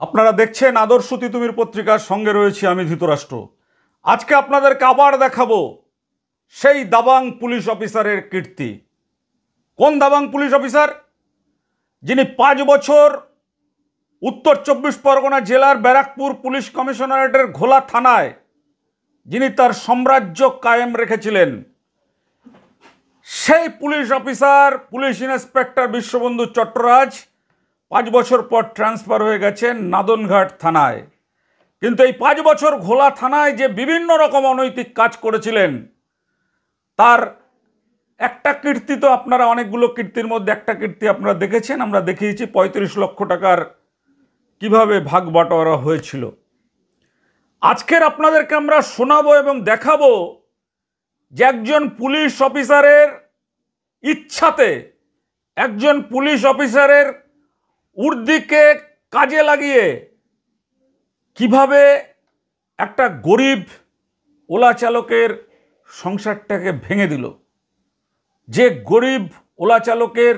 আপনারা দেখছেন আদর্শ তিতুমির পত্রিকার সঙ্গে রয়েছি আমি ধৃতরাষ্ট্র। আজকে আপনাদেরকে আবার দেখাবো সেই দাবাং পুলিশ অফিসারের কীর্তি। কোন দাবাং পুলিশ অফিসার? যিনি 5 বছর উত্তর 24 পরগনা জেলার ব্যারাকপুর পুলিশ কমিশনারেটের ঘোলা থানায় যিনি তার সাম্রাজ্য কায়েম রেখেছিলেন। সেই police officer police inspector Bishwabandhu Chattaraj 5 বছর পর ট্রান্সফার হয়ে গেছেন নাদনঘাট থানায়। কিন্তু এই 5 বছর ঘোলা থানায় যে বিভিন্ন রকম অনৈতিক কাজ করেছিলেন তার একটা কীর্তি তো আপনারা, অনেকগুলো কীর্তির মধ্যে একটা কীর্তি আপনারা দেখেছেন, আমরা দেখিয়েছি 35 লক্ষ টাকার কিভাবে ভাগ বাটোয়ারা হয়েছিল। আজকের আপনাদেরকে আমরা শোনাবো এবং দেখাবো যে একজন পুলিশ অফিসারের ইচ্ছাতে, একজন পুলিশ অফিসারের উর্দিকে কাজে লাগিয়ে কিভাবে একটা গরিব ওলা চালকের সংসারটাকে ভেঙে দিল। যে গরিব ওলা চালকের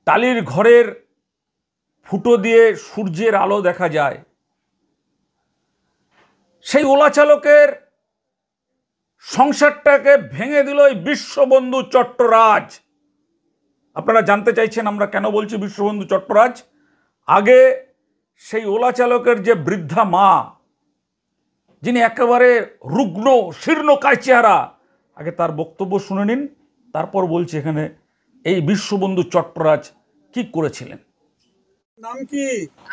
টালির ঘরের ফুটো দিয়ে সূর্যের আলো দেখা যায়, সেই ওলা চালকের সংসারটাকে ভেঙে দিল এই বিশ্ববন্ধু চট্টরাজ। আপনারা জানতে চাইছেন আমরা কেন বলছি বিশ্ববন্ধু চট্টরাজ। আগে সেই ওলা চালকের যে বৃদ্ধা মা, যিনি একেবারে রুগ্ন শীর্ণকায় চেহারা, আগে তার বক্তব্য শুনে নিন, তারপর বলছি এখানে এই বিশ্ববন্ধু চট্টরাজ কি করেছিলেন। নাম কি?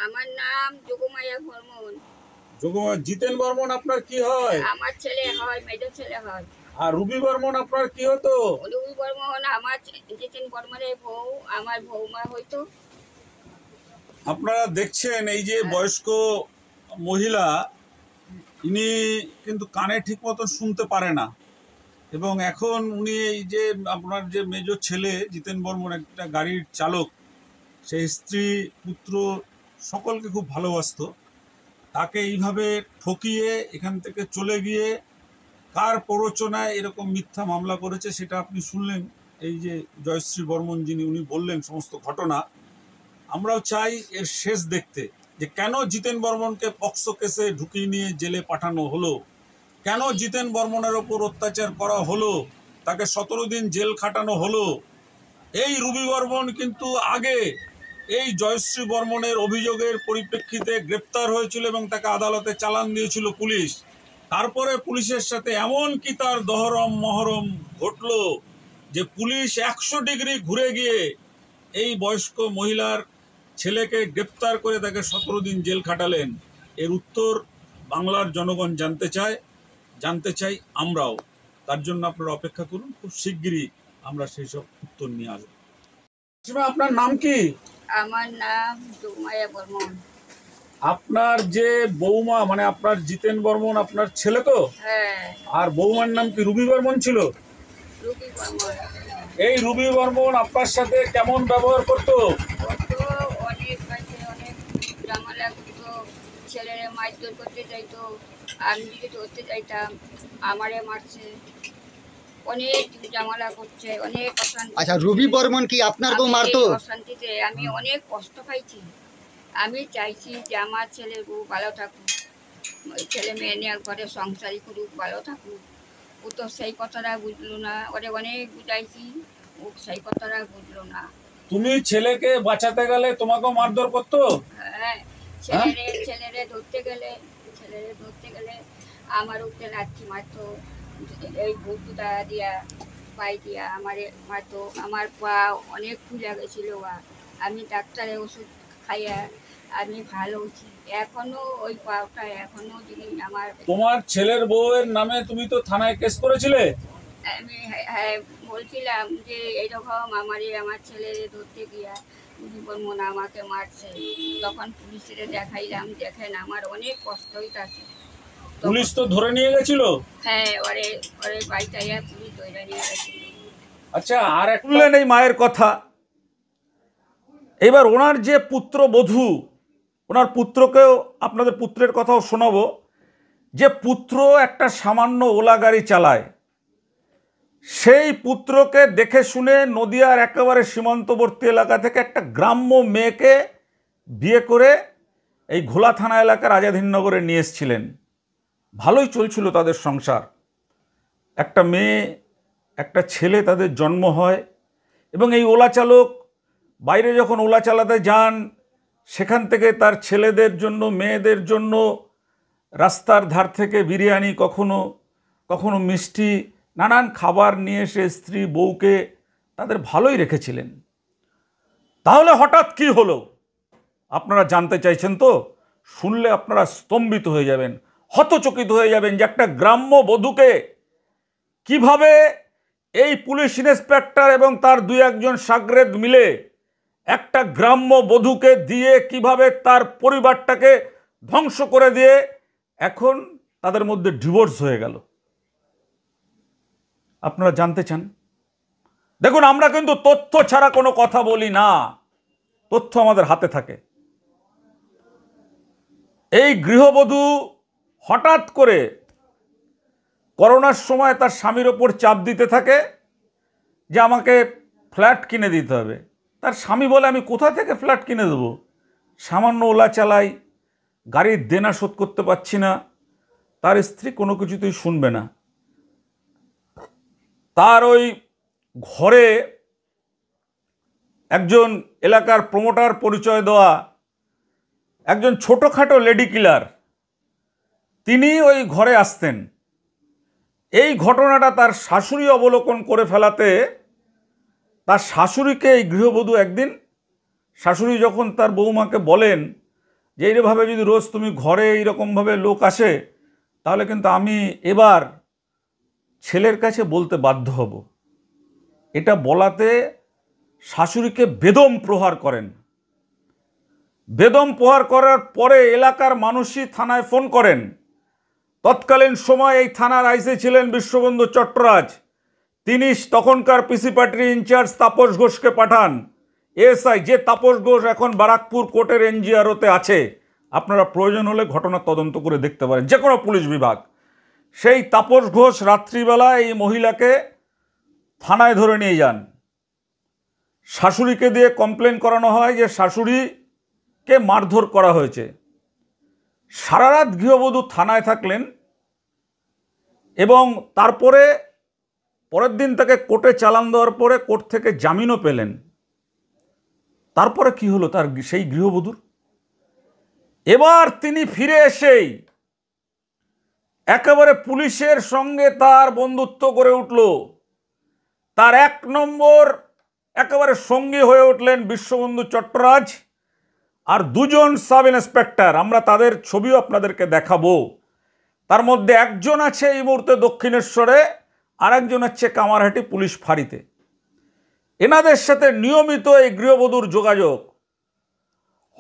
আমার নাম যোগমায়া বর্মন। জিতেন বর্মন আপনার কি হয়? আমার ছেলে হয়, মেজর ছেলে হয়। আর রুবি বর্মন আপনার কি হতো? রুবি বর্মন আমার জিতেন বর্মনের বউ, আমার বৌমা হইতো। আপনারা দেখছেন এই যে বয়স্ক মহিলা, ইনি কিন্তু কানে ঠিক মতো শুনতে পারে না, এবং এখন উনি এই যে আপনার যে মেজর ছেলে জিতেন বর্মন একটা গাড়ির চালক, সেই স্ত্রী পুত্র সকলকে খুব ভালোবাসতো, তাকে এইভাবে ঠকিয়ে এখান থেকে চলে গিয়ে কার প্ররোচনায় এরকম মিথ্যা মামলা করেছে সেটা আপনি শুনলেন। এই যে জয়শ্রী বর্মন যিনি, উনি বললেন সমস্ত ঘটনা। আমরাও চাই এর শেষ দেখতে, যে কেন জিতেন বর্মনকে পক্সো কেসে ঢুকিয়ে নিয়ে জেলে পাঠানো হলো, কেন জিতেন বর্মনের ওপর অত্যাচার করা হলো, তাকে 17 দিন জেল খাটানো হলো। এই রুবি বর্মন কিন্তু আগে এই জয়শ্রী বর্মনের অভিযোগের পরিপ্রেক্ষিতে গ্রেপ্তার হয়েছিল এবং তাকে আদালতে চালান দিয়েছিল পুলিশ। তারপরে পুলিশের সাথে এমন কি তার দহরম মহরম ঘটলো যে পুলিশ 100 ডিগ্রি ঘুরে গিয়ে এই বয়স্ক মহিলার ছেলেকে গ্রেপ্তার করে তাকে 17 দিন জেল খাটালেন। এর উত্তর বাংলার জনগণ জানতে চাই আমরাও। তার জন্য আপনারা অপেক্ষা করুন, খুব শিগগিরই আমরা সেই সব উত্তর নিয়ে আসবো। আপনার নাম কি? আমার নাম যোগমায়া বর্মন। আপনার যে বৌমা, মানে আপনার জিতেন বর্মন আপনার ছেলে তো? হ্যাঁ। আর বৌমার নাম কি রুবি বর্মন ছিল? রুবি বর্মন। এই রুবি বর্মন আপনার সাথে কেমন ব্যবহার করতো? অনেক কাছে অনেক ঝামেলা করতো, ছেলেরে মারধর করতে চাইতো, আমি যদি ধরতে চাইতাম আমারে মারছে, অনেক ঝামেলা করছে, অনেক অশান্তি। আচ্ছা, রুবি বর্মন কি আপনার বউ মারতো? অশান্তিতে আমি অনেক কষ্ট পাইছি। আমি চাইছি যে আমার ছেলের বউ ভালো থাকুক, ওই ছেলে মেয়ে নিয়ে ঘরে সংসারই করুক, ভালো থাকুক। ও তো সেই কথাটা বুঝলো না, ওরে অনেক বুঝাইছি, ও সেই কথাটা বুঝলো না। তুমি ছেলেকে বাঁচাতে গেলে তোমাকেও মারধর করতো? হ্যাঁ, ছেলেরে ধরতে গেলে আমার উপরে লাঠি মারতো, এই বউটা দিয়া পাই দিয়া আমারে মারতো। আমার পা অনেক ফুলে গেছিল, আমি ডাক্তারের ওষুধ খাইয়া আমি ভালো হচ্ছি। এখনো ওই পাটা এখনো যদি আমার। তোমার ছেলের বউয়ের নামে তুমি তো থানায় কেস করেছিলে? আমি হ্যাঁ বলছিলাম যে এইরকম আমার ছেলের ধরতে গিয়া রুবি বর্মন আমাকে মারছে। তখন পুলিশের দেখাইলাম, দেখেন আমার অনেক কষ্ট হইতাছে। পুলিশ তো ধরে নিয়ে গেছিল? হ্যাঁ, ওরে বাড়িটাইয়া পুলিশ ধরে নিয়ে গেছিল। আচ্ছা, আর শুনলেন এই মায়ের কথা। এবার ওনার যে পুত্রবধূ, ওনার পুত্রকেও, আপনাদের পুত্রের কথাও শোনাবো। যে পুত্র একটা সামান্য ওলা গাড়ি চালায়, সেই পুত্রকে দেখে শুনে নদিয়ার একেবারে সীমান্তবর্তী এলাকা থেকে একটা গ্রাম্য মেয়েকে বিয়ে করে এই ঘোলা থানা এলাকার আজাদহিন্দনগরে নিয়ে এসেছিলেন। ভালোই চলছিল তাদের সংসার। একটা মেয়ে একটা ছেলে তাদের জন্ম হয় এবং এই ওলা চালক বাইরে যখন ওলা চালাতে যান সেখান থেকে তার ছেলেদের জন্য মেয়েদের জন্য রাস্তার ধার থেকে বিরিয়ানি, কখনো কখনো মিষ্টি, নানান খাবার নিয়ে এসে স্ত্রী বউকে তাদের ভালোই রেখেছিলেন। তাহলে হঠাৎ কি হলো আপনারা জানতে চাইছেন তো? শুনলে আপনারা স্তম্ভিত হয়ে যাবেন, হতচকিত হয়ে যাবেন যে একটা গ্রাম্য বধূকে কিভাবে এই পুলিশ ইন্সপেক্টর এবং তার দুই একজন শাগরেদ মিলে একটা গ্রাম্য বধূকে দিয়ে কিভাবে তার পরিবারটাকে ধ্বংস করে দিয়ে এখন তাদের মধ্যে ডিভোর্স হয়ে গেল। আপনারা জানতে চান? দেখুন, আমরা কিন্তু তথ্য ছাড়া কোনো কথা বলি না, তথ্য আমাদের হাতে থাকে। এই গৃহবধূ হঠাৎ করে করোনার সময় তার স্বামীর ওপর চাপ দিতে থাকে যে আমাকে ফ্ল্যাট কিনে দিতে হবে। তার স্বামী বলে, আমি কোথা থেকে ফ্ল্যাট কিনে দেবো, সামান্য ওলা চালাই, গাড়ির দেনা শোধ করতে পারছি না। তার স্ত্রী কোনো কিছুতেই শুনবে না। তার ওই ঘরে একজন এলাকার প্রমোটার পরিচয় দেওয়া একজন ছোটোখাটো লেডি কিলার, তিনি ওই ঘরে আসতেন। এই ঘটনাটা তার শাশুড়ি অবলোকন করে ফেলাতে তার শাশুড়িকে এই গৃহবধূ একদিন, শাশুড়ি যখন তার বৌমাকে বলেন যে এইভাবে যদি রোজ তুমি ঘরে এইরকমভাবে লোক আসে তাহলে কিন্তু আমি এবার ছেলের কাছে বলতে বাধ্য হব। এটা বলাতে শাশুড়িকে বেদম প্রহার করেন। বেদম প্রহার করার পরে এলাকার মানুষই থানায় ফোন করেন। তৎকালীন সময় এই থানার আইসি ছিলেন বিশ্ববন্ধু চট্টরাজ। তিনি তখনকার পিসি পার্টির ইনচার্জ তাপস ঘোষকে পাঠান। এসআই যে তাপস ঘোষ এখন বারাকপুর কোর্টের এনজিআরওতে আছে, আপনারা প্রয়োজন হলে ঘটনা তদন্ত করে দেখতে পারেন, যে কোনো পুলিশ বিভাগ। সেই তাপস ঘোষ রাত্রিবেলা এই মহিলাকে থানায় ধরে নিয়ে যান। শাশুড়িকে দিয়ে কমপ্লেন করানো হয় যে শাশুড়িকে মারধর করা হয়েছে। সারা রাত গৃহবধূ থানায় থাকলেন এবং তারপরে পরের দিন তাকে কোর্টে চালান দেওয়ার পরে কোর্ট থেকে জামিনও পেলেন। তারপরে কি হলো তার সেই গৃহবধূর? এবার তিনি ফিরে এসেই একেবারে পুলিশের সঙ্গে তার বন্ধুত্ব গড়ে উঠল। তার এক নম্বর একেবারে সঙ্গী হয়ে উঠলেন বিশ্ববন্ধু চট্টরাজ আর দুজন সাব ইন্সপেক্টর। আমরা তাদের ছবিও আপনাদেরকে দেখাবো। তার মধ্যে একজন আছে এই মুহূর্তে দক্ষিণেশ্বরে, আর একজন হচ্ছে কামারহাটি পুলিশ ফাঁড়িতে। এনাদের সাথে নিয়মিত এই গৃহবধূর যোগাযোগ।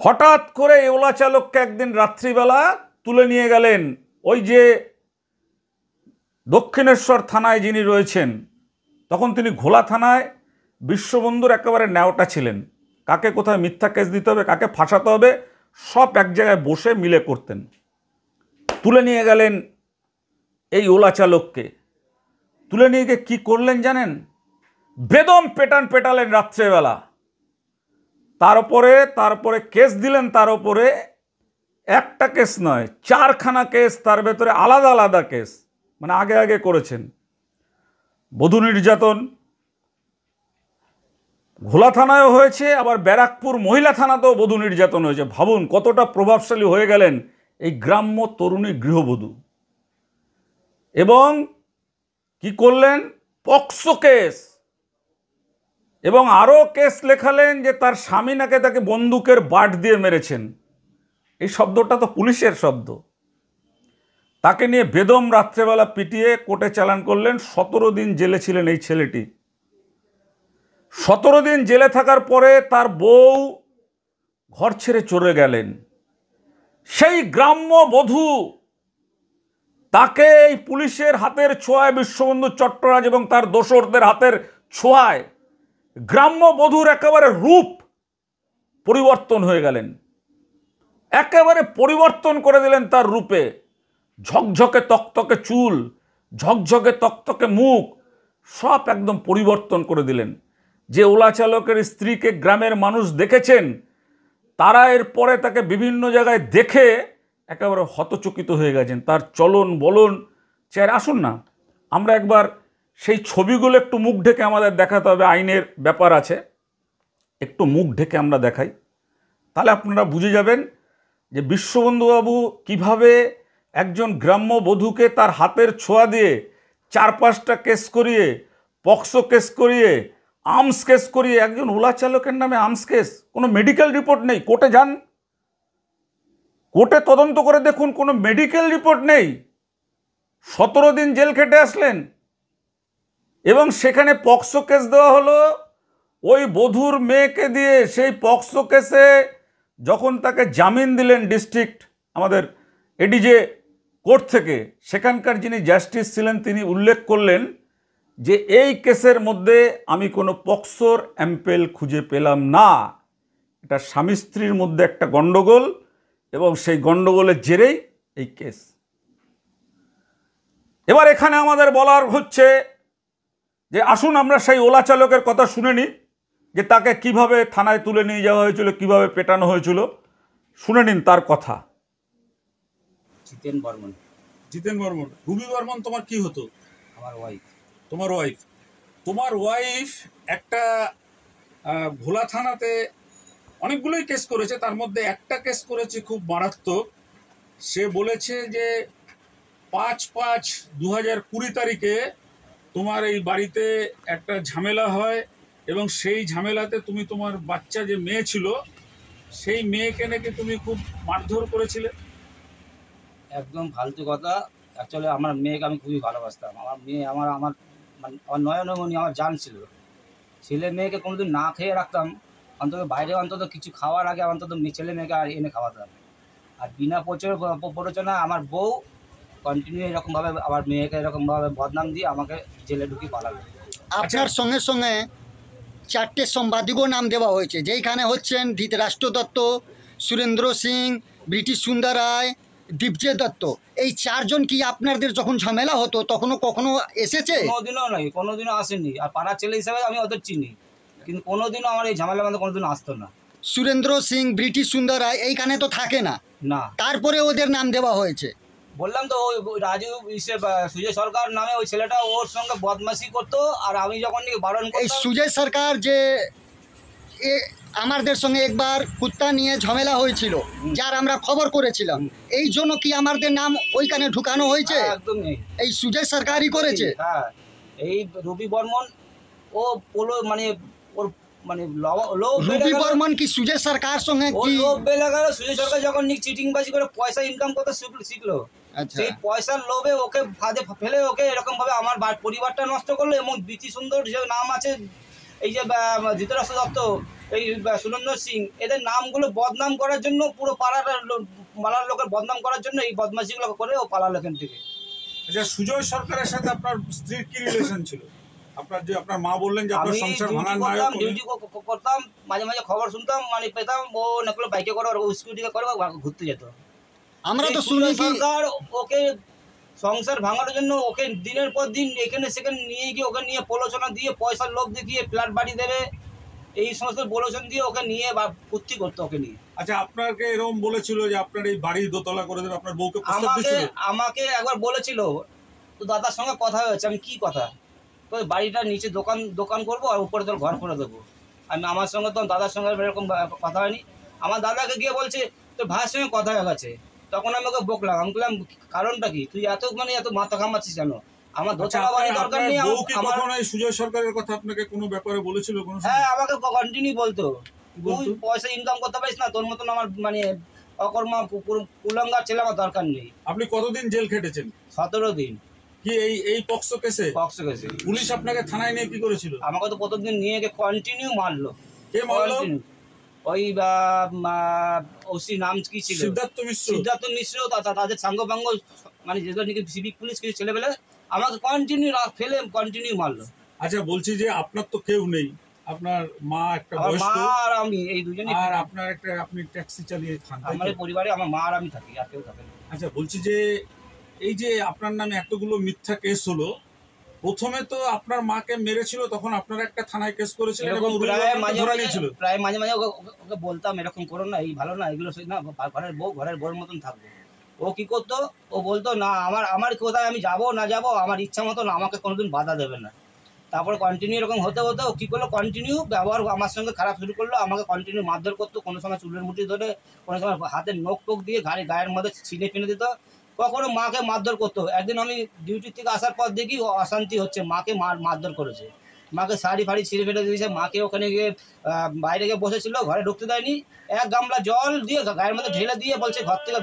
হঠাৎ করে এই ওলা চালককে একদিন রাত্রিবেলা তুলে নিয়ে গেলেন ওই যে দক্ষিণেশ্বর থানায় যিনি রয়েছেন, তখন তিনি ঘোলা থানায় বিশ্ববন্ধুর একেবারে ন্যাওটা ছিলেন। কাকে কোথায় মিথ্যা কেস দিতে হবে, কাকে ফাঁসাতে হবে, সব এক জায়গায় বসে মিলে করতেন। তুলে নিয়ে গেলেন এই ওলা চালককে। তুলে নিয়ে গিয়ে কী করলেন জানেন? বেদম পেটালেন রাত্রেবেলা। তারপরে কেস দিলেন তার উপরে। একটা কেস নয়, 4খানা কেস, তার ভেতরে আলাদা আলাদা কেস, মানে আগে আগে করেছেন। বধূ নির্যাতন ঘোলা থানায়ও হয়েছে, আবার ব্যারাকপুর মহিলা থানাতেও বধূ নির্যাতন হয়েছে। ভাবুন কতটা প্রভাবশালী হয়ে গেলেন এই গ্রাম্য তরুণী গৃহবধূ। এবং কি করলেন? পক্সো কেস, এবং আরও কেস লেখালেন যে তার স্বামী নাকি তাকে বন্দুকের বাট দিয়ে মেরেছেন। এই শব্দটা তো পুলিশের শব্দ। তাকে নিয়ে বেদম রাত্রেবেলা পিটিয়ে কোর্টে চালান করলেন। 17 দিন জেলে ছিলেন এই ছেলেটি। 17 দিন জেলে থাকার পরে তার বউ ঘর ছেড়ে চলে গেলেন। সেই গ্রাম্য বধূ, তাকে এই পুলিশের হাতের ছোঁয়ায়, বিশ্ববন্ধু চট্টরাজ এবং তার দোসরদের হাতের ছোঁয়ায় গ্রাম্য বধূর একেবারে রূপ পরিবর্তন হয়ে গেলেন। একেবারে পরিবর্তন করে দিলেন তার রূপে। ঝকঝকে তকতকে চুল, ঝকঝকে তকতকে মুখ, সব একদম পরিবর্তন করে দিলেন। যে ওলা চালকের স্ত্রীকে গ্রামের মানুষ দেখেছেন, তারা এরপরে তাকে বিভিন্ন জায়গায় দেখে একেবারে হতচকিত হয়ে গেছেন, তার চলন বলন চেহারা। আসুন না আমরা একবার সেই ছবিগুলো একটু মুখ ঢেকে আমাদের দেখাতে হবে, আইনের ব্যাপার আছে, একটু মুখ ঢেকে আমরা দেখাই, তাহলে আপনারা বুঝে যাবেন যে বিশ্ববন্ধুবাবু কিভাবে একজন গ্রাম্য বধূকে তার হাতের ছোঁয়া দিয়ে 4-5টা কেস করিয়ে, পক্সো কেস করিয়ে, আর্মস কেস করিয়ে, একজন ওলা চালকের নামে আর্মস কেস, কোনো মেডিকেল রিপোর্ট নেই, কোর্টে যান, কোর্টে তদন্ত করে দেখুন, কোনো মেডিকেল রিপোর্ট নেই, 17 দিন জেল খেটে আসলেন, এবং সেখানে পক্সো কেস দেওয়া হলো ওই বধূর মেয়েকে দিয়ে। সেই পক্সো কেসে যখন তাকে জামিন দিলেন ডিস্ট্রিক্ট আমাদের এডিজে কোর্ট থেকে, সেখানকার যিনি জাস্টিস ছিলেন তিনি উল্লেখ করলেন যে এই কেসের মধ্যে আমি কোনো পক্সোর অ্যাম্পেল খুঁজে পেলাম না, এটা স্বামী স্ত্রীর মধ্যে একটা গণ্ডগোল এবং সেই গণ্ডগোলের জেরেই এই কেস। এবার এখানে আমাদের বলার হচ্ছে যে আসুন আমরা সেই ওলা চালকের কথা শুনে নিই, যে তাকে কিভাবে থানায় তুলে নিয়ে যাওয়া হয়েছিল, কিভাবে পেটানো হয়েছিল, শুনে নিন তার কথা। জিতেন বর্মন। জিতেন বর্মন। রুবি বর্মন তোমার কি হতো? আমার ওয়াইফ। তোমার ওয়াইফ। তোমার ওয়াইফ একটা ভোলা থানাতে অনেকগুলোই কেস করেছে, তার মধ্যে একটা কেস করেছে খুব মারাত্মক। সে বলেছে যে 5/5/2020 তারিখে তোমার এই বাড়িতে একটা ঝামেলা হয় এবং সেই ঝামেলাতে তুমি তোমার বাচ্চা যে মেয়ে ছিল সেই মেয়েকে নাকি তুমি খুব মারধর করেছিলে। একদম ফালতু কথা। অ্যাকচুয়ালি আমার মেয়েকে আমি খুবই ভালোবাসতাম। আমার মেয়ে আমার আমার মানে আমার নয়নমণি, আমার জান ছিল। ছেলে মেয়েকে কোনোদিন না খেয়ে রাখতাম, অন্তত বাইরে অন্তত কিছু খাওয়ার আগে অন্তত ছেলে মেয়েকে আর এনে খাওয়াতাম। আর বিনা প্ররোচনা আমার বউ কন্টিনিউ এরকমভাবে আমার মেয়েকে এরকমভাবে বদনাম দিয়ে আমাকে জেলে ঢুকিয়ে পালালো। আপনার সঙ্গে সঙ্গে 4টে সাংবাদিকও নাম দেওয়া হয়েছে, যেইখানে হচ্ছেন ধৃতরাষ্ট্র দত্ত, সুরেন্দ্র সিং, ব্রিটিশ সুন্দর রায়, দীপজয় দত্ত। এই 4 জন কি আপনাদের যখন ঝামেলা হতো তখনও কখনো এসেছে? কোনোদিনও নয়, কোনোদিনও আসেনি। আর পাড়ার ছেলে হিসাবে আমি ওদের চিনি, কিন্তু কোনোদিনও আমার এই ঝামেলার মধ্যে কোনোদিনও আসতো না। সুরেন্দ্র সিং, ব্রিটিশ সুন্দর রায় এইখানে তো থাকে না, না। তারপরে ওদের নাম দেওয়া হয়েছে। বললাম তো ওই রাজু সুজয় সরকার নামে ওই ছেলেটা ওর সঙ্গে বদমাশি করতো, আর আমি যখন বারণ এই করতাম। সুজয় সরকার যে আমাদের সঙ্গে একবার কুত্তা নিয়ে ঝামেলা হয়েছিল, যার আমরা খবর করেছিলাম, এই জন্য কি আমাদের নাম ওইখানে ঢুকানো হয়েছে? একদম নেই। এই সুজয় সরকারই করেছে। হ্যাঁ, এই রবি বর্মন ও পোলো মানে ওর মানে রবি বর্মন কি সুজয় সরকার সঙ্গে কি লোভ বেলে গেল? সুজয় সরকার যখন চিটিংবাজি করে পয়সা ইনকাম করতে শিখলো, সেই পয়সার লোভে ওকে ফাঁদে ফেলে ওকে এরকম ভাবে আমার পরিবারটা নষ্ট করলো। এবং বিতি সুন্দর যে নাম আছে, এই যে ধৃতরাষ্ট্র দত্ত, এই সুরেন্দ্র সিং, এদের নামগুলো বদনাম করার জন্য, পুরো পাড়ার লোকের বদনাম করার জন্য এই বদমাশিগুলো করে ও পালালো এখান থেকে। আচ্ছা, সুজয় সরকারের সাথে আপনার স্ত্রীর কি রিলেশন ছিল? আপনার মা বললেন যে আপনার সংসার ভাঙার নায়ক। ডিউটি করতাম, মাঝে মাঝে খবর শুনতাম, মানে পেতাম ও নাকি বাইকে করে স্কুটিতে করে ঘুরতে যেত। আমরা তো শুনি সরকার ওকে সংসার ভাঙানোর জন্য ওকে দিনের পর দিন এখানে সেখানে নিয়ে গিয়ে ওকে নিয়ে প্রলোচনা দিয়ে, পয়সার লোভ দেখিয়ে ফ্ল্যাট বাড়ি দেবে, এই সমস্ত প্রলোচন দিয়ে ওকে নিয়ে বা ফুর্তি করতো ওকে নিয়ে। আচ্ছা, আপনাকে এরকম বলেছিল যে আপনার এই বাড়ি দোতলা করে দেবে, আপনার বউকে প্রস্তাব দিয়েছিল? আমাকে একবার বলেছিল, তো দাদার সঙ্গে কথা হয়েছে। আমি কি কথা? তো বাড়িটা নিচে দোকান করবো আর উপরে তোর ঘর করে দেবো। আমার সঙ্গে তো দাদার সঙ্গে এরকম কথা হয়নি। আমার দাদাকে গিয়ে বলছে তোর ভাইয়ের সঙ্গে কথা হয়ে গেছে। তখন আমি ওকে বকলাম, আমি বললাম কারণটা কি, তুই এত মাথা ঘামাচ্ছিস কেন? আমার দোতলা বাড়ি দরকার নেই। সুজয় সরকারের কথা আপনাকে কোনো ব্যাপারে বলেছিল? হ্যাঁ, আমাকে কন্টিনিউ বলতো, তুই পয়সা ইনকাম করতে পারিস না, তোর মতন আমার মানে অকর্মা কুলঙ্গার ছেলে আমার দরকার নেই। আপনি কতদিন জেল খেটেছেন? 17 দিন। কি এই পক্সো কেসে? পক্সো কেসে। পুলিশ আপনাকে থানায় নিয়ে কি করেছিল? আমাকে তো প্রথমদিন নিয়ে গিয়ে কন্টিনিউ মারলো। কে মারলো? ওই ওসি নাম কি ছিল? সিদ্ধার্থ মিশ্র। তাদের সাঙ্গপাঙ্গ মানে যেগুলো নাকি সিভিক পুলিশ কিছু ছেলেবেলে আমাকে কন্টিনিউ মারলো। আচ্ছা, বলছি যে আপনার তো কেউ নেই, আপনার মা একটা বয়স্ক, মা আর আমি এই দুজনেই, আর আপনার আপনি ট্যাক্সি চালিয়ে খান। আমাদের পরিবারে আমার মা আর আমি থাকি, আর কেউ থাকে না। আচ্ছা, বলছি যে এই যে আপনার নামে এতগুলো মিথ্যা কেস হলো, প্রথমে তো আপনার মাকে মেরেছিল, তখন আপনারা একটা থানায় কেস করেছিলেন এবং এরকম রুবি প্রায় বর্মনকে মাঝে ধরে মাঝে নিয়েছিল। প্রায় মাঝে মাঝে ওকে বলতাম এরকম করো না, এই ভালো না, এগুলো সেই না, ঘরের বউর মতন থাকবে। ও কি করতো, ও বলতো না আমার কোথায় আমি যাব না যাব আমার ইচ্ছা মতন, আমাকে কোনোদিন বাধা দেবে না। তারপরে কন্টিনিউ এরকম হতে হতে ও কী করলো, কন্টিনিউ ব্যবহার আমার সঙ্গে খারাপ শুরু করলো, আমাকে কন্টিনিউ মারধর করতো, কোনো সময় চুলের মুঠি ধরে, কোনো সময় হাতের নখ টোক দিয়ে গায়ের মধ্যে ছিঁড়ে ফেলে দিত, কখনো মাকে মারধর করতো। একদিন আমি ডিউটি থেকে আসার পর দেখি ও অশান্তি হচ্ছে, মাকে মারধর করেছে, মাকে শাড়ি ফাড়ি ছিঁড়ে ফেলে দিয়েছে, মাকে ওখানে গিয়ে বাইরে গিয়ে বসেছিল, ঘরে ঢুকতে দেয়নি, এক গামলা জল দিয়ে গায়ের মধ্যে ঢেলে দিয়ে বলছে ঘর থেকে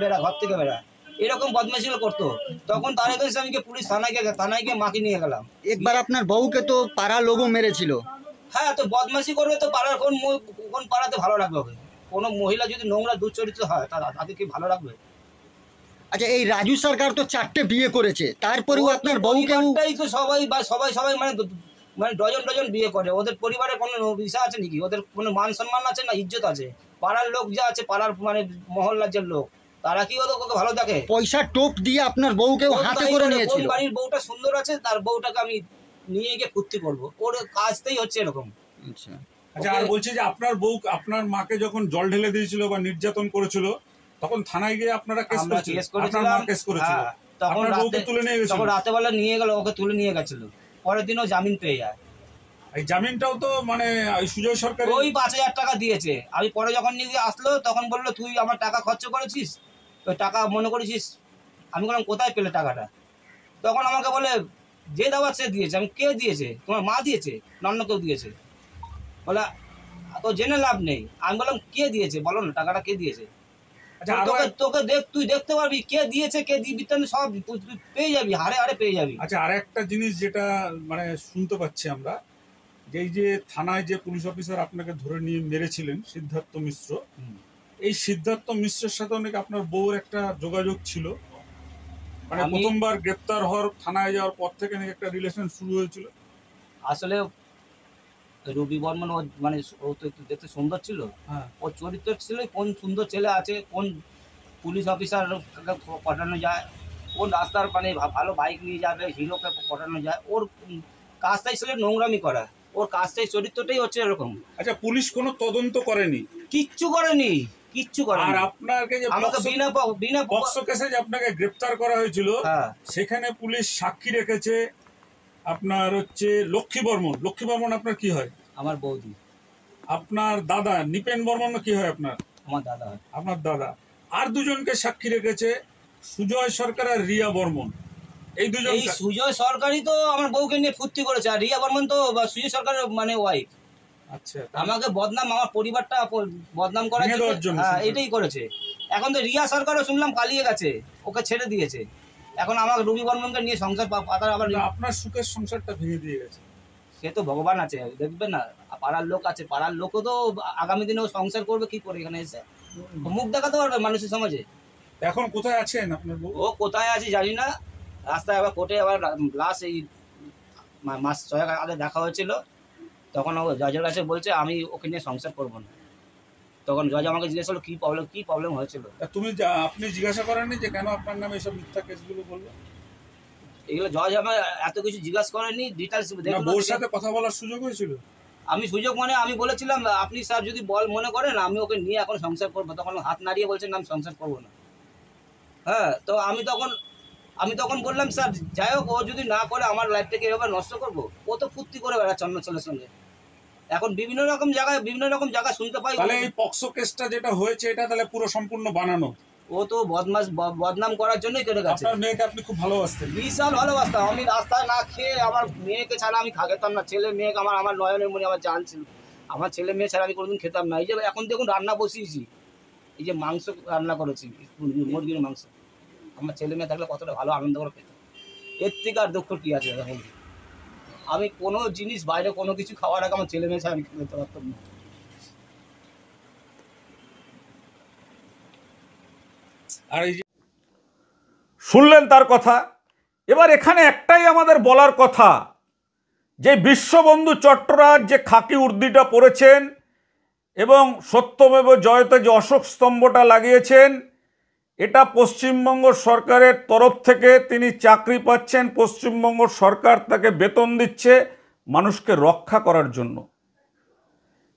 বেরা। এরকম বদমাইশিগুলো করতো। তখন তার কাছে আমি পুলিশ থানায় গিয়ে মাকে নিয়ে গেলাম। একবার আপনার বউকে তো পাড়া লোকও মেরেছিল। হ্যাঁ, তো বদমাইশি করবে তো পাড়ার কোন পাড়াতে ভালো লাগবে ওকে? কোনো মহিলা যদি নোংরা দুশ্চরিত্র হয় তাকে কি ভালো লাগবে? আচ্ছা, এই রাজু সরকার তো 4টে বিয়ে করেছে, তারপরেও আপনার বউকেও তো সবাই মানে ডজন বিয়ে করে। ওদের পরিবারের কোনো বিষয় আছে নাকি? ওদের কোনো মান সম্মান আছে না ইজ্জত আছে? পাড়ার লোক যা আছে, পাড়ার মানে মহল্লার যে লোক, তারা কি ওকে ভালো দেখে? পয়সা টোপ দিয়ে আপনার বউকেও হাতে করে নিয়েছিল। কোন বাড়ির বউটা সুন্দর আছে তার বউটাকে আমি নিয়ে গিয়ে ফুর্তি করবো, ওর কাজটাই হচ্ছে এরকম। আচ্ছা আচ্ছা, আর বলছি যে আপনার বউ আপনার মাকে যখন জল ঢেলে দিয়েছিল বা নির্যাতন করেছিল, তখন থানায় গিয়ে আপনারা কেস করেছিলেন? কেস করেছিল, তখন বউকে তুলে নিয়ে গেছিল। তখন রাতেবেলা নিয়ে গেল, ওকে তুলে নিয়ে গেছিল, পরের দিনও জামিন পেয়ে যায়। এই জামিনটাও তো মানে সুজয় সরকার ওই 5,000 টাকা দিয়েছে। আমি পরে যখন নিয়ে আসলো তখন বললো তুই আমার টাকা খরচ করেছিস, ওই টাকা মনে করেছিস। আমি বললাম কোথায় পেলে টাকাটা? তখন আমাকে বলে যে দেওয়ার সে দিয়েছে। আমি কে দিয়েছে? তোমার মা দিয়েছে না অন্য কেউ দিয়েছে? বলে তো জেনে লাভ নেই। আমি বললাম কে দিয়েছে বলো না, টাকাটা কে দিয়েছে? আচ্ছা, তোকে তুই দেখতে পারবি কে দিয়েছে কে বৃত্তান্ত সব তুই পেয়ে যাবি, হারে পেয়ে যাবি। আচ্ছা, আর একটা জিনিস যেটা মানে শুনতে পাচ্ছি আমরা, যে এই যে থানায় যে পুলিশ অফিসার আপনাকে ধরে নিয়ে মেরেছিলেন সিদ্ধার্থ মিশ্র, এই সিদ্ধার্থ মিশ্রের সাথে অনেক আপনার বউর একটা যোগাযোগ ছিল, মানে প্রথমবার গ্রেপ্তার হওয়ার থানায় যাওয়ার পর থেকে নাকি একটা রিলেশন শুরু হয়েছিল। আসলে রবি বর্মন মানে ও তো একটু দেখতে সুন্দর ছিল, ওর চরিত্র ছিল কোন সুন্দর ছেলে আছে, কোন পুলিশ অফিসার পাঠানো যায়, কোন রাস্তার মানে ভালো বাইক নিয়ে যাবে, হিরোকে পাঠানো যায়, ওর কাজটাই ছিল নোংরামি করা, ওর কাজটাই চরিত্রটাই হচ্ছে এরকম। আচ্ছা, পুলিশ কোনো তদন্ত করেনি? কিচ্ছু করেনি। আর আপনাকে যে আমাকে বিনা পক্সো কেসে যে আপনাকে গ্রেপ্তার করা হয়েছিল, সেখানে পুলিশ সাক্ষী রেখেছে আপনার হচ্ছে লক্ষ্মী বর্মন আপনার কি হয়? আমার বৌদি। আপনার দাদা নিপেন বর্মন কি হয় আপনার? আমার দাদা হয়। আপনার দাদা। আর দুজনকে সাক্ষী রেখেছে সুজয় সরকার আর রিয়া বর্মন। এই দুজন। এই সুজয় সরকারই তো আমার বউকে নিয়ে ফুর্তি করেছে, আর রিয়া বর্মন তো সুজয় সরকারের মানে ওয়াইফ। আচ্ছা, আমাকে বদনাম, আমার পরিবারটা বদনাম করার জন্য এটাই করেছে। এখন তো রিয়া সরকারও শুনলাম পালিয়ে গেছে, ওকে ছেড়ে দিয়েছে। এখন আমার রবি বর্মনকে নিয়ে সংসার পাতার আবার আপনার সুখের সংসারটা ভেঙে দিয়ে গেছে। সে তো ভগবান আছে, দেখবেন না, পাড়ার লোক আছে, পাড়ার লোকও তো আগামী দিনেও সংসার করবে কি করে এখানে এসে, মুখ দেখাতে পারবে মানুষের সমাজে। এখন কোথায় আছেন আপনার বউ? ও কোথায় আছে জানি না, রাস্তায় আবার কোর্টে আবার লাস্ট এই মাস 6 আগে দেখা হয়েছিল, তখন ও জজের কাছে বলছে আমি ওকে নিয়ে সংসার করবো না। তখন জজ আমাকে জিজ্ঞেস করলো কি প্রবলেম হয়েছিল। আপনি জিজ্ঞাসা করেননি যে কেন আপনার নামে এসব মিথ্যা কেসগুলো বললো? এগুলো জজ আমার এত কিছু জিজ্ঞাসা করেনি, ডিটেলস বউর সাথে কথা বলার সুযোগ হয়েছিল? আমি সুযোগ মানে আমি বলেছিলাম আপনি স্যার যদি মনে করেন আমি ওকে নিয়ে এখন সংসার করবো, তখন হাত নাড়িয়ে বলছেন আমি সংসার করবো না। হ্যাঁ, তো আমি তখন বললাম স্যার যাই হোক, ও যদি না করে আমার লাইফটাকে এভাবে নষ্ট করবো? ও তো ফুর্তি করে বেড়াচ্ছে অন্য ছেলের সঙ্গে। এখন বিভিন্ন রকম জায়গায় শুনতে পাই। তাহলে এই পক্সো কেসটা যেটা হয়েছে এটা তাহলে পুরো সম্পূর্ণ বানানো? ও তো বদনাম করার জন্যই করে গেছে। আপনার মেয়েকে আপনি খুব ভালোবাসতেন? বিশাল ভালোবাসতাম। আমি রাস্তায় না খেয়ে আমার মেয়েকে ছাড়া আমি খেতাম না। ছেলে মেয়েকে আমার নয়নের মনে আমার জান ছিল। আমার ছেলে মেয়ে ছাড়া আমি কোনোদিন খেতাম না। এই যে এখন দেখুন রান্না বসিয়েছি, এই যে মাংস রান্না করেছি, মুরগির মাংস, আমার ছেলে মেয়ে থাকলে কতটা ভালো আনন্দ করে খেতাম। এর থেকে আর দুঃখ কী আছে? আমি কোনো জিনিস বাইরে কোনো কিছু খাওয়ার আগে আমার ছেলে মেয়ে ছাড়া আমি খেতে পারতাম না। আর এই যে শুনলেন তার কথা, এবার এখানে একটাই আমাদের বলার কথা, যে বিশ্ববন্ধু চট্টরাজ যে খাকি উর্দিটা পরেছেন এবং সত্যমেব জয়তে যে অশোক স্তম্ভটা লাগিয়েছেন, এটা পশ্চিমবঙ্গ সরকারের তরফ থেকে তিনি চাকরি পাচ্ছেন, পশ্চিমবঙ্গ সরকার তাকে বেতন দিচ্ছে মানুষকে রক্ষা করার জন্য।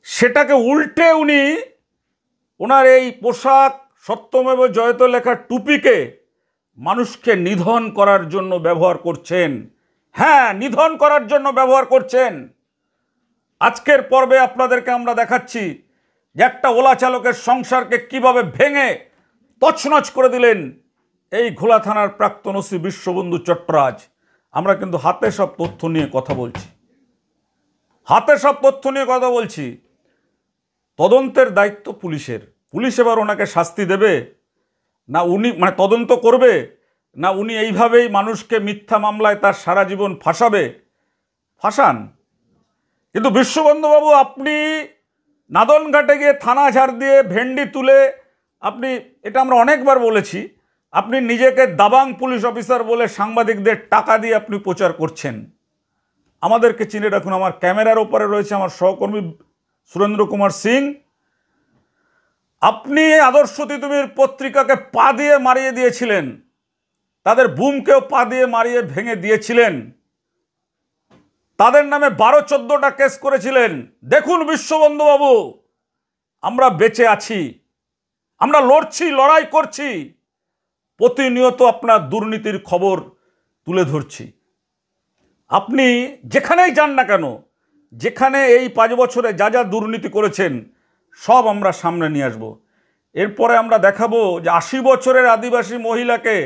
সেটাকে উল্টে উনি ওনার এই পোশাক সত্যমেব জয়ত লেখা টুপিকে মানুষকে নিধন করার জন্য ব্যবহার করছেন। হ্যাঁ, নিধন করার জন্য ব্যবহার করছেন। আজকের পর্বে আপনাদেরকে আমরা দেখাচ্ছি যে একটা ওলা চালকের সংসারকে কিভাবে ভেঙে তছনছ করে দিলেন এই ঘোলা থানার প্রাক্তন ওসি বিশ্ববন্ধু চট্টরাজ। আমরা কিন্তু হাতে সব তথ্য নিয়ে কথা বলছি, তদন্তের দায়িত্ব পুলিশের। পুলিশ এবার ওনাকে শাস্তি দেবে, না উনি মানে তদন্ত করবে, না উনি এইভাবেই মানুষকে মিথ্যা মামলায় তার সারা জীবন ফাঁসান। কিন্তু বিশ্ববন্ধুবাবু, আপনি নাদনঘাটে গিয়ে থানা ঝাড় দিয়ে ভেন্ডি তুলে আপনি, এটা আমরা অনেকবার বলেছি, আপনি নিজেকে দাবাং পুলিশ অফিসার বলে সাংবাদিকদের টাকা দিয়ে আপনি প্রচার করছেন। আমাদেরকে চিনে রাখুন। আমার ক্যামেরার ওপরে রয়েছে আমার সহকর্মী সুরেন্দ্র কুমার সিং। আপনি আদর্শ তিতুমির পত্রিকাকে পা দিয়ে মারিয়ে দিয়েছিলেন, তাদের বুমকেও পা দিয়ে মারিয়ে ভেঙে দিয়েছিলেন, তাদের নামে 12-14টা কেস করেছিলেন। দেখুন বিশ্ববন্ধুবাবু, আমরা বেঁচে আছি, আমরা লড়ছি, লড়াই করছি, প্রতিনিয়ত আপনার দুর্নীতির খবর তুলে ধরছি। আপনি যেখানেই যান না কেন, যেখানে এই 5 বছরে যা যা দুর্নীতি করেছেন সব আমরা সামনে নিয়ে আসব। এরপরে আমরা দেখাবো যে 80 বছরের আদিবাসী মহিলাকে,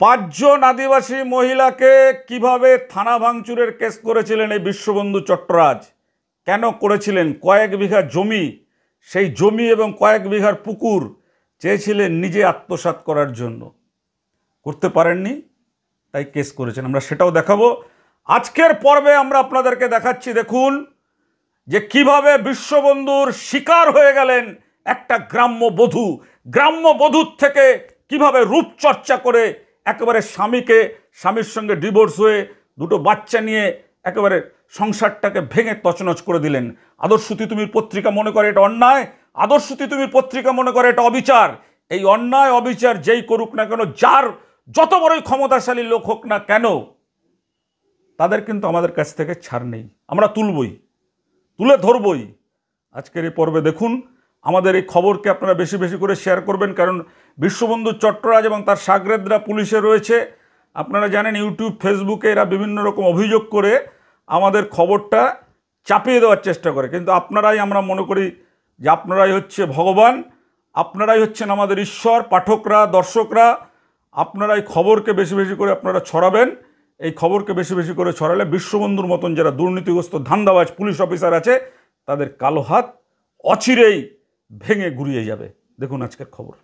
5 জন আদিবাসী মহিলাকে কিভাবে থানা ভাঙচুরের কেস করেছিলেন এই বিশ্ববন্ধু চট্টরাজ। কেন করেছিলেন? কয়েক বিঘা জমি, সেই জমি এবং কয়েক বিঘার পুকুর চেয়েছিলেন নিজে আত্মসাৎ করার জন্য, করতে পারেননি, তাই কেস করেছেন। আমরা সেটাও দেখাবো। আজকের পর্বে আমরা আপনাদেরকে দেখাচ্ছি, দেখুন যে কিভাবে বিশ্ববন্ধুর শিকার হয়ে গেলেন একটা গ্রাম্য বধূ। গ্রাম্য বধূর থেকে কিভাবে রূপচর্চা করে একেবারে স্বামীর সঙ্গে ডিভোর্স হয়ে 2টো বাচ্চা নিয়ে একেবারে সংসারটাকে ভেঙে তছনছ করে দিলেন। আদর্শ তিতুমির পত্রিকা মনে করে এটা অন্যায়, আদর্শ তিতুমির পত্রিকা মনে করে এটা অবিচার। এই অন্যায় অবিচার যেই করুক না কেন, যার যত বড়ই ক্ষমতাশালী লোক হোক না কেন, তাদের কিন্তু আমাদের কাছ থেকে ছাড় নেই। আমরা তুলে ধরবই। আজকের এই পর্বে দেখুন, আমাদের এই খবরকে আপনারা বেশি বেশি করে শেয়ার করবেন, কারণ বিশ্ববন্ধু চট্টরাজ এবং তার সাগরেদরা পুলিশে রয়েছে। আপনারা জানেন ইউটিউব ফেসবুকে এরা বিভিন্ন রকম অভিযোগ করে আমাদের খবরটা চাপিয়ে দেওয়ার চেষ্টা করে, কিন্তু আপনারাই, আমরা মনে করি যে আপনারাই হচ্ছে ভগবান, আপনারাই হচ্ছেন আমাদের ঈশ্বর। পাঠকরা, দর্শকরা, আপনারাই খবরকে বেশি বেশি করে আপনারা ছড়াবেন। এই খবরকে বেশি বেশি করে ছড়ালে বিশ্ববন্ধুর মতন যারা দুর্নীতিগ্রস্ত ধান্দাবাজ পুলিশ অফিসার আছে, তাদের কালো হাত অচিরেই ভেঙে গুড়িয়ে যাবে। দেখুন আজকের খবর।